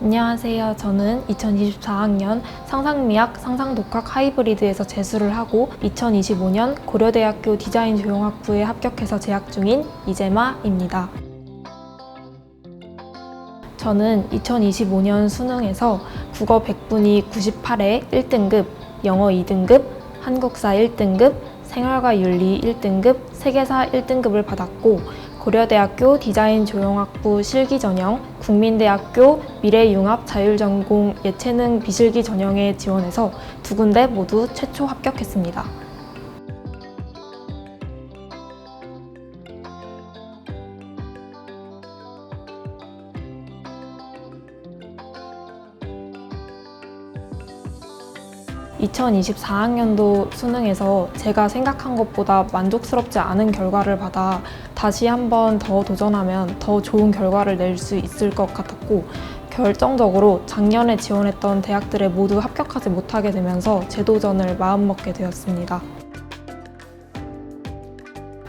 안녕하세요. 저는 2024학년 상상미학 상상독학 하이브리드에서 재수를 하고 2025년 고려대학교 디자인조형학부에 합격해서 재학 중인 이재마입니다. 저는 2025년 수능에서 국어 100분위 98에 1등급, 영어 2등급, 한국사 1등급, 생활과 윤리 1등급, 세계사 1등급을 받았고 고려대학교 디자인조형학부 실기전형, 국민대학교 미래융합 자율전공 예체능 비실기 전형에 지원해서 두 군데 모두 최초 합격했습니다. (2024학년도) 수능에서 제가 생각한 것보다 만족스럽지 않은 결과를 받아 다시 한번 더 도전하면 더 좋은 결과를 낼 수 있을 것 같았고, 결정적으로 작년에 지원했던 대학들에 모두 합격하지 못하게 되면서 재도전을 마음먹게 되었습니다.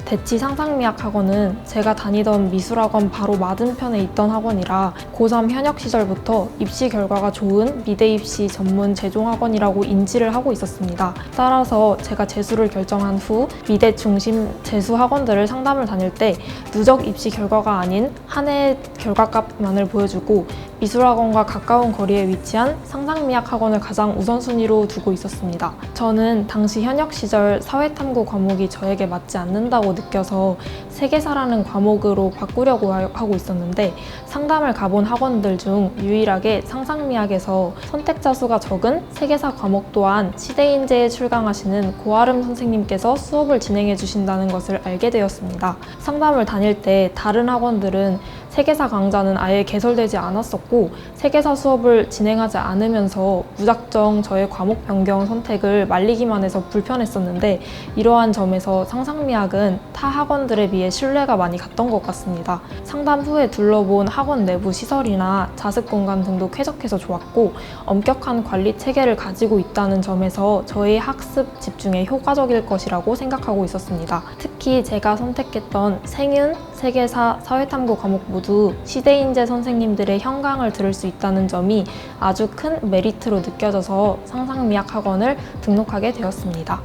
대치 상상미학 학원은 제가 다니던 미술학원 바로 맞은편에 있던 학원이라 고3 현역 시절부터 입시 결과가 좋은 미대 입시 전문 재종학원이라고 인지를 하고 있었습니다. 따라서 제가 재수를 결정한 후 미대 중심 재수 학원들을 상담을 다닐 때 누적 입시 결과가 아닌 한 해 결과값만을 보여주고 미술학원과 가까운 거리에 위치한 상상미학 학원을 가장 우선순위로 두고 있었습니다. 저는 당시 현역 시절 사회탐구 과목이 저에게 맞지 않는다고 느껴서 세계사라는 과목으로 바꾸려고 하고 있었는데, 상담을 가본 학원들 중 유일하게 상상미학에서 선택자 수가 적은 세계사 과목 또한 시대인재에 출강하시는 고아름 선생님께서 수업을 진행해 주신다는 것을 알게 되었습니다. 상담을 다닐 때 다른 학원들은 세계사 강좌는 아예 개설되지 않았었고 세계사 수업을 진행하지 않으면서 무작정 저의 과목 변경 선택을 말리기만 해서 불편했었는데, 이러한 점에서 상상미학은 타 학원들에 비해 신뢰가 많이 갔던 것 같습니다. 상담 후에 둘러본 학원 내부 시설이나 자습 공간 등도 쾌적해서 좋았고, 엄격한 관리 체계를 가지고 있다는 점에서 저의 학습 집중에 효과적일 것이라고 생각하고 있었습니다. 특히 제가 선택했던 생윤, 세계사, 사회탐구 과목 모두 시대인재 선생님들의 현강을 들을 수 있다는 점이 아주 큰 메리트로 느껴져서 상상미학 학원을 등록하게 되었습니다.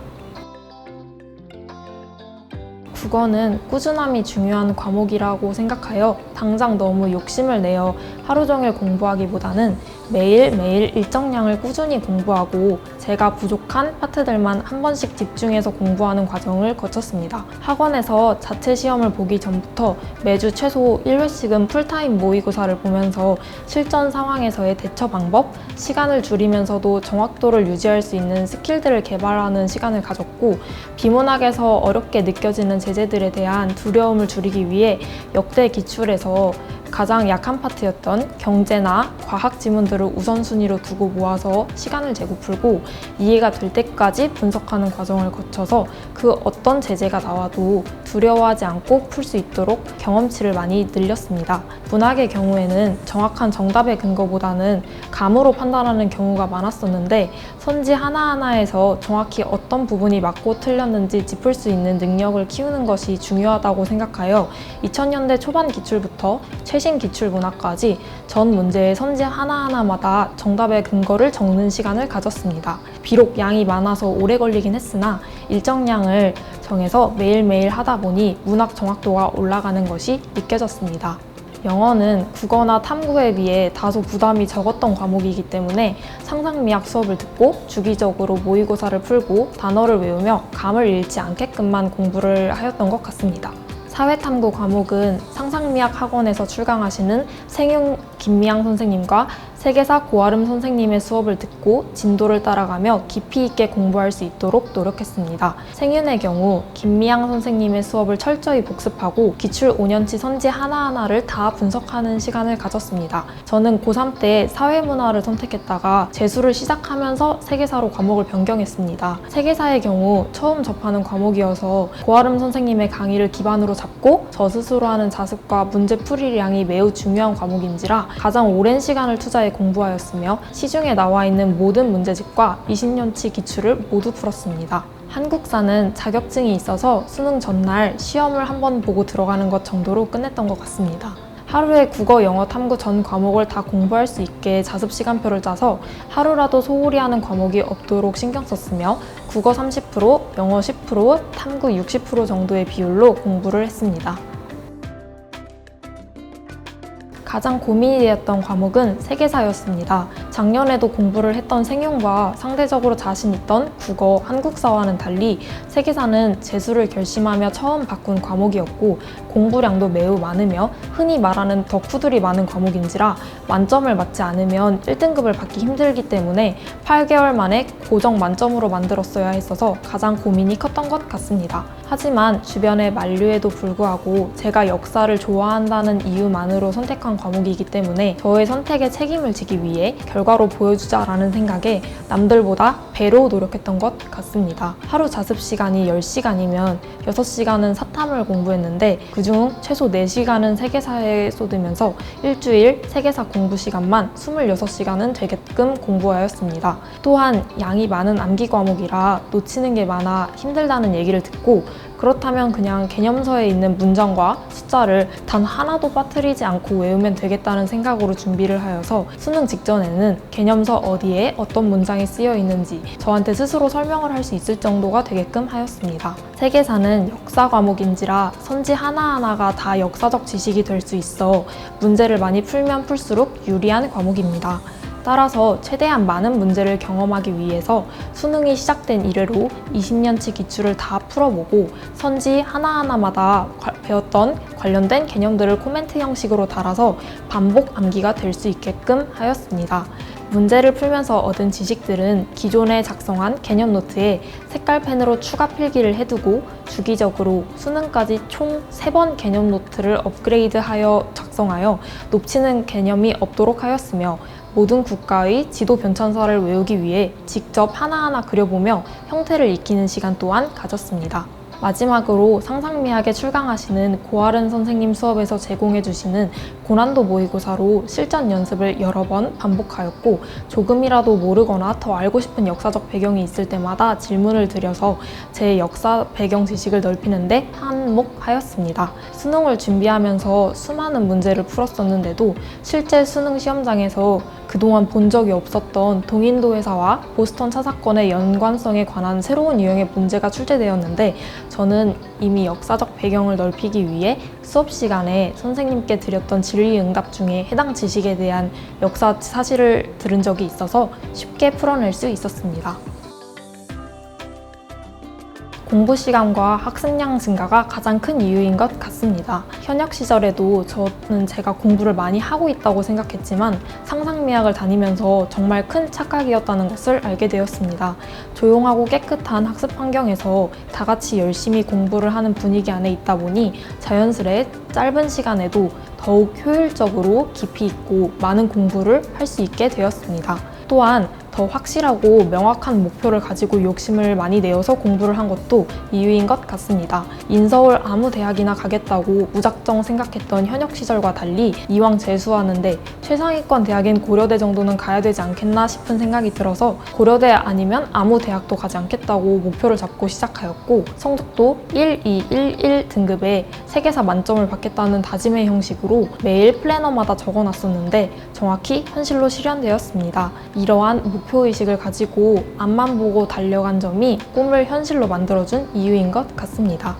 국어는 꾸준함이 중요한 과목이라고 생각하여 당장 너무 욕심을 내어 하루 종일 공부하기보다는 매일매일 일정량을 꾸준히 공부하고 제가 부족한 파트들만 한 번씩 집중해서 공부하는 과정을 거쳤습니다. 학원에서 자체 시험을 보기 전부터 매주 최소 1회씩은 풀타임 모의고사를 보면서 실전 상황에서의 대처 방법, 시간을 줄이면서도 정확도를 유지할 수 있는 스킬들을 개발하는 시간을 가졌고, 비문학에서 어렵게 느껴지는 제재들에 대한 두려움을 줄이기 위해 역대 기출에서 가장 약한 파트였던 경제나 과학 지문들을 우선순위로 두고 모아서 시간을 재고 풀고 이해가 될 때까지 분석하는 과정을 거쳐서 그 어떤 제재가 나와도 두려워하지 않고 풀 수 있도록 경험치를 많이 늘렸습니다. 문학의 경우에는 정확한 정답의 근거보다는 감으로 판단하는 경우가 많았었는데, 선지 하나하나에서 정확히 어떤 부분이 맞고 틀렸는지 짚을 수 있는 능력을 키우는 것이 중요하다고 생각하여 2000년대 초반 기출부터 최신 기출 문학까지 전 문제의 선지 하나하나마다 정답의 근거를 적는 시간을 가졌습니다. 비록 양이 많아서 오래 걸리긴 했으나 일정량을 정해서 매일매일 하다 보니 문학 정확도가 올라가는 것이 느껴졌습니다. 영어는 국어나 탐구에 비해 다소 부담이 적었던 과목이기 때문에 상상미학 수업을 듣고 주기적으로 모의고사를 풀고 단어를 외우며 감을 잃지 않게끔만 공부를 하였던 것 같습니다. 사회탐구 과목은 상상미학 학원에서 출강하시는 생윤 김미양 선생님과 세계사 고아름 선생님의 수업을 듣고 진도를 따라가며 깊이 있게 공부할 수 있도록 노력했습니다. 생윤의 경우 김미양 선생님의 수업을 철저히 복습하고 기출 5년치 선지 하나하나를 다 분석하는 시간을 가졌습니다. 저는 고3 때 사회문화를 선택했다가 재수를 시작하면서 세계사로 과목을 변경했습니다. 세계사의 경우 처음 접하는 과목이어서 고아름 선생님의 강의를 기반으로 잡고 저 스스로 하는 자습과 문제 풀이량이 매우 중요한 과목인지라 가장 오랜 시간을 투자해 공부하였으며 시중에 나와 있는 모든 문제집과 20년치 기출을 모두 풀었습니다. 한국사는 자격증이 있어서 수능 전날 시험을 한번 보고 들어가는 것 정도로 끝냈던 것 같습니다. 하루에 국어, 영어, 탐구 전 과목을 다 공부할 수 있게 자습 시간표를 짜서 하루라도 소홀히 하는 과목이 없도록 신경 썼으며 국어 30%, 영어 10%, 탐구 60% 정도의 비율로 공부를 했습니다. 가장 고민이 되었던 과목은 세계사였습니다. 작년에도 공부를 했던 생용과 상대적으로 자신 있던 국어, 한국사와는 달리 세계사는 재수를 결심하며 처음 바꾼 과목이었고 공부량도 매우 많으며 흔히 말하는 덕후들이 많은 과목인지라 만점을 맞지 않으면 1등급을 받기 힘들기 때문에 8개월 만에 고정 만점으로 만들었어야 했어서 가장 고민이 컸던 것 같습니다. 하지만 주변의 만류에도 불구하고 제가 역사를 좋아한다는 이유만으로 선택한 과목이기 때문에 저의 선택에 책임을 지기 위해 결과로 보여주자라는 생각에 남들보다 배로 노력했던 것 같습니다. 하루 자습 시간이 10시간이면 6시간은 사탐을 공부했는데 그중 최소 4시간은 세계사에 쏟으면서 일주일 세계사 공부 시간만 26시간은 되게끔 공부하였습니다. 또한 양이 많은 암기 과목이라 놓치는 게 많아 힘들다는 얘기를 듣고 그렇다면 그냥 개념서에 있는 문장과 숫자를 단 하나도 빠뜨리지 않고 외우면 되겠다는 생각으로 준비를 하여서 수능 직전에는 개념서 어디에 어떤 문장이 쓰여 있는지 저한테 스스로 설명을 할 수 있을 정도가 되게끔 하였습니다. 세계사는 역사 과목인지라 선지 하나하나가 다 역사적 지식이 될 수 있어 문제를 많이 풀면 풀수록 유리한 과목입니다. 따라서 최대한 많은 문제를 경험하기 위해서 수능이 시작된 이래로 20년치 기출을 다 풀어보고 선지 하나하나마다 배웠던 관련된 개념들을 코멘트 형식으로 달아서 반복 암기가 될 수 있게끔 하였습니다. 문제를 풀면서 얻은 지식들은 기존에 작성한 개념 노트에 색깔펜으로 추가 필기를 해두고 주기적으로 수능까지 총 3번 개념 노트를 업그레이드하여 작성하여 놓치는 개념이 없도록 하였으며 모든 국가의 지도 변천사를 외우기 위해 직접 하나하나 그려보며 형태를 익히는 시간 또한 가졌습니다. 마지막으로 상상미학에 출강하시는 고아른 선생님 수업에서 제공해주시는 고난도 모의고사로 실전 연습을 여러 번 반복하였고 조금이라도 모르거나 더 알고 싶은 역사적 배경이 있을 때마다 질문을 드려서 제 역사 배경 지식을 넓히는데 한몫하였습니다. 수능을 준비하면서 수많은 문제를 풀었었는데도 실제 수능 시험장에서 그동안 본 적이 없었던 동인도 회사와 보스턴 차 사건의 연관성에 관한 새로운 유형의 문제가 출제되었는데 저는 이미 역사적 배경을 넓히기 위해 수업 시간에 선생님께 드렸던 질의응답 중에 해당 지식에 대한 역사 사실을 들은 적이 있어서 쉽게 풀어낼 수 있었습니다. 공부 시간과 학습량 증가가 가장 큰 이유인 것 같습니다. 현역 시절에도 저는 제가 공부를 많이 하고 있다고 생각했지만 상상미학을 다니면서 정말 큰 착각이었다는 것을 알게 되었습니다. 조용하고 깨끗한 학습 환경에서 다 같이 열심히 공부를 하는 분위기 안에 있다 보니 자연스레 짧은 시간에도 더욱 효율적으로 깊이 있고 많은 공부를 할 수 있게 되었습니다. 또한 더 확실하고 명확한 목표를 가지고 욕심을 많이 내어서 공부를 한 것도 이유인 것 같습니다. 인서울 아무 대학이나 가겠다고 무작정 생각했던 현역 시절과 달리 이왕 재수하는데 최상위권 대학인 고려대 정도는 가야 되지 않겠나 싶은 생각이 들어서 고려대 아니면 아무 대학도 가지 않겠다고 목표를 잡고 시작하였고 성적도 1, 2, 1, 1 등급의 세계사 만점을 받겠다는 다짐의 형식으로 매일 플래너마다 적어놨었는데 정확히 현실로 실현되었습니다. 이러한 목표의식을 가지고 앞만 보고 달려간 점이 꿈을 현실로 만들어준 이유인 것 같습니다.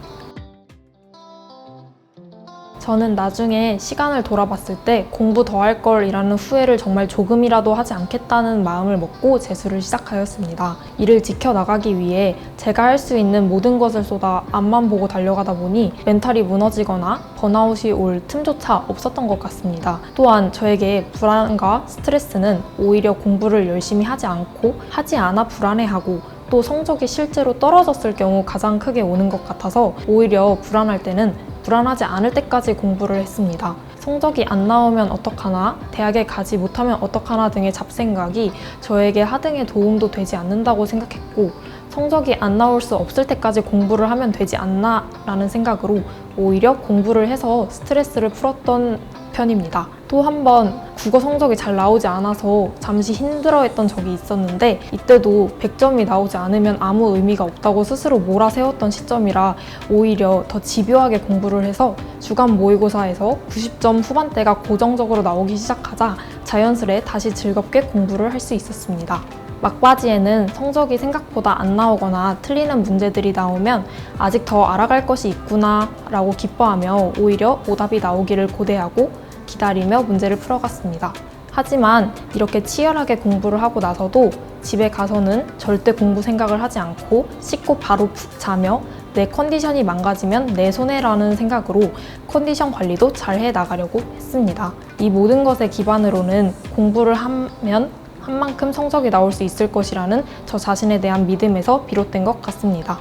저는 나중에 시간을 돌아봤을 때 공부 더 할 걸이라는 후회를 정말 조금이라도 하지 않겠다는 마음을 먹고 재수를 시작하였습니다. 이를 지켜나가기 위해 제가 할 수 있는 모든 것을 쏟아 앞만 보고 달려가다 보니 멘탈이 무너지거나 번아웃이 올 틈조차 없었던 것 같습니다. 또한 저에게 불안과 스트레스는 오히려 공부를 열심히 하지 않고 하지 않아 불안해하고 또 성적이 실제로 떨어졌을 경우 가장 크게 오는 것 같아서 오히려 불안할 때는 불안하지 않을 때까지 공부를 했습니다. 성적이 안 나오면 어떡하나, 대학에 가지 못하면 어떡하나 등의 잡생각이 저에게 하등에 도움도 되지 않는다고 생각했고 성적이 안 나올 수 없을 때까지 공부를 하면 되지 않나 라는 생각으로 오히려 공부를 해서 스트레스를 풀었던 편입니다. 또 한 번 국어 성적이 잘 나오지 않아서 잠시 힘들어했던 적이 있었는데 이때도 100점이 나오지 않으면 아무 의미가 없다고 스스로 몰아세웠던 시점이라 오히려 더 집요하게 공부를 해서 주간 모의고사에서 90점 후반대가 고정적으로 나오기 시작하자 자연스레 다시 즐겁게 공부를 할 수 있었습니다. 막바지에는 성적이 생각보다 안 나오거나 틀리는 문제들이 나오면 아직 더 알아갈 것이 있구나 라고 기뻐하며 오히려 오답이 나오기를 고대하고 기다리며 문제를 풀어갔습니다. 하지만 이렇게 치열하게 공부를 하고 나서도 집에 가서는 절대 공부 생각을 하지 않고 씻고 바로 푹 자며 내 컨디션이 망가지면 내 손해라는 생각으로 컨디션 관리도 잘 해나가려고 했습니다. 이 모든 것의 기반으로는 공부를 하면 한 만큼 성적이 나올 수 있을 것이라는 저 자신에 대한 믿음에서 비롯된 것 같습니다.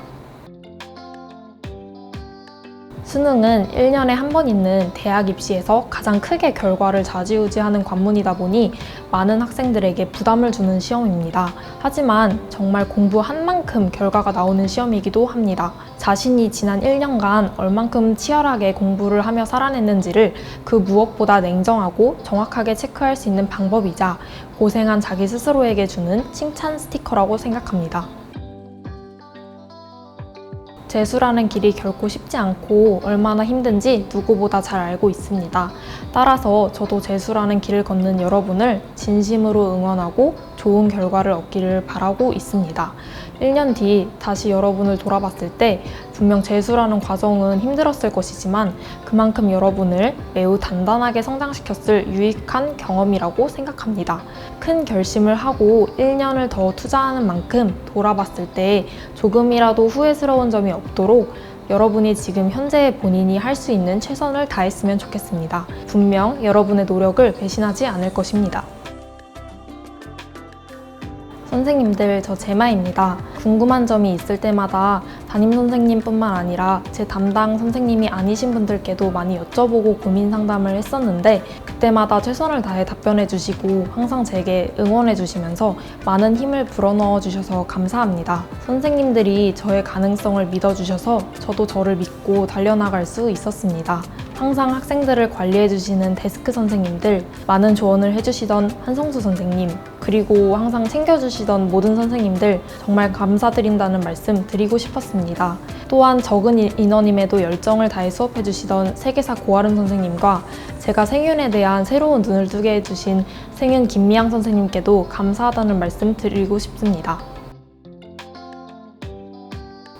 수능은 1년에 한 번 있는 대학 입시에서 가장 크게 결과를 좌지우지하는 관문이다 보니 많은 학생들에게 부담을 주는 시험입니다. 하지만 정말 공부한 만큼 결과가 나오는 시험이기도 합니다. 자신이 지난 1년간 얼만큼 치열하게 공부를 하며 살아냈는지를 그 무엇보다 냉정하고 정확하게 체크할 수 있는 방법이자 고생한 자기 스스로에게 주는 칭찬 스티커라고 생각합니다. 재수라는 길이 결코 쉽지 않고 얼마나 힘든지 누구보다 잘 알고 있습니다. 따라서 저도 재수라는 길을 걷는 여러분을 진심으로 응원하고 좋은 결과를 얻기를 바라고 있습니다. 1년 뒤 다시 여러분을 돌아봤을 때 분명 재수라는 과정은 힘들었을 것이지만 그만큼 여러분을 매우 단단하게 성장시켰을 유익한 경험이라고 생각합니다. 큰 결심을 하고 1년을 더 투자하는 만큼 돌아봤을 때 조금이라도 후회스러운 점이 없도록 여러분이 지금 현재 본인이 할 수 있는 최선을 다했으면 좋겠습니다. 분명 여러분의 노력을 배신하지 않을 것입니다. 선생님들, 저 제마입니다. 궁금한 점이 있을 때마다 담임선생님뿐만 아니라 제 담당 선생님이 아니신 분들께도 많이 여쭤보고 고민 상담을 했었는데 그때마다 최선을 다해 답변해 주시고 항상 제게 응원해 주시면서 많은 힘을 불어넣어 주셔서 감사합니다. 선생님들이 저의 가능성을 믿어주셔서 저도 저를 믿고 달려나갈 수 있었습니다. 항상 학생들을 관리해 주시는 데스크 선생님들, 많은 조언을 해주시던 한성수 선생님, 그리고 항상 챙겨주시던 모든 선생님들 정말 감사드린다는 말씀 드리고 싶었습니다. 또한 적은 인원임에도 열정을 다해 수업해 주시던 세계사 고아름 선생님과 제가 생윤에 대한 새로운 눈을 뜨게 해주신 생윤 김미양 선생님께도 감사하다는 말씀 드리고 싶습니다.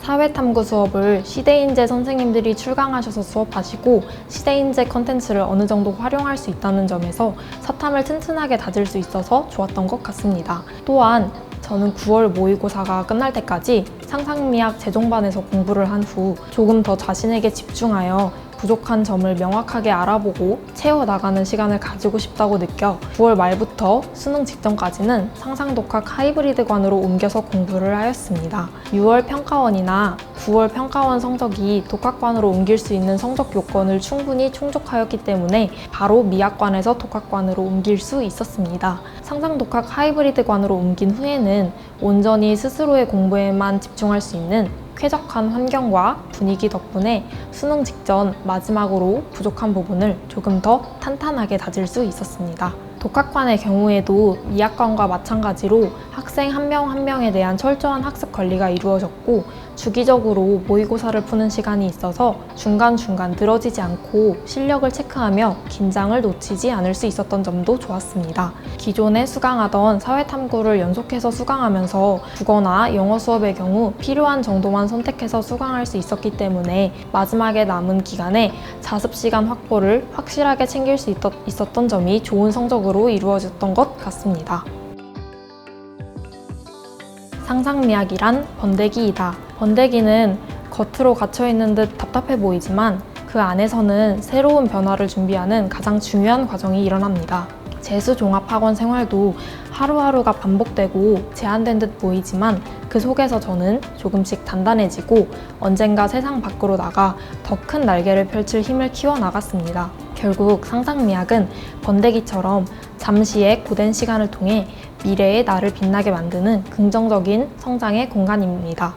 사회탐구 수업을 시대인재 선생님들이 출강하셔서 수업하시고 시대인재 컨텐츠를 어느 정도 활용할 수 있다는 점에서 사탐을 튼튼하게 다질 수 있어서 좋았던 것 같습니다. 또한 저는 9월 모의고사가 끝날 때까지 상상미학 재종반에서 공부를 한 후 조금 더 자신에게 집중하여 부족한 점을 명확하게 알아보고 채워나가는 시간을 가지고 싶다고 느껴 9월 말부터 수능 직전까지는 상상독학 하이브리드관으로 옮겨서 공부를 하였습니다. 6월 평가원이나 9월 평가원 성적이 독학관으로 옮길 수 있는 성적 요건을 충분히 충족하였기 때문에 바로 미학관에서 독학관으로 옮길 수 있었습니다. 상상독학 하이브리드관으로 옮긴 후에는 온전히 스스로의 공부에만 집중할 수 있는 쾌적한 환경과 분위기 덕분에 수능 직전 마지막으로 부족한 부분을 조금 더 탄탄하게 다질 수 있었습니다. 독학관의 경우에도 미학관과 마찬가지로 학생 한 명 한 명에 대한 철저한 학습 관리가 이루어졌고 주기적으로 모의고사를 푸는 시간이 있어서 중간중간 늘어지지 않고 실력을 체크하며 긴장을 놓치지 않을 수 있었던 점도 좋았습니다. 기존에 수강하던 사회탐구를 연속해서 수강하면서 국어나 영어 수업의 경우 필요한 정도만 선택해서 수강할 수 있었기 때문에 마지막에 남은 기간에 자습 시간 확보를 확실하게 챙길 수 있었던 점이 좋은 성적으로 이루어졌던 것 같습니다. 상상미학이란 번데기이다. 번데기는 겉으로 갇혀있는 듯 답답해 보이지만 그 안에서는 새로운 변화를 준비하는 가장 중요한 과정이 일어납니다. 재수종합학원 생활도 하루하루가 반복되고 제한된 듯 보이지만 그 속에서 저는 조금씩 단단해지고 언젠가 세상 밖으로 나가 더 큰 날개를 펼칠 힘을 키워나갔습니다. 결국 상상미학은 번데기처럼 잠시의 고된 시간을 통해 미래의 나를 빛나게 만드는 긍정적인 성장의 공간입니다.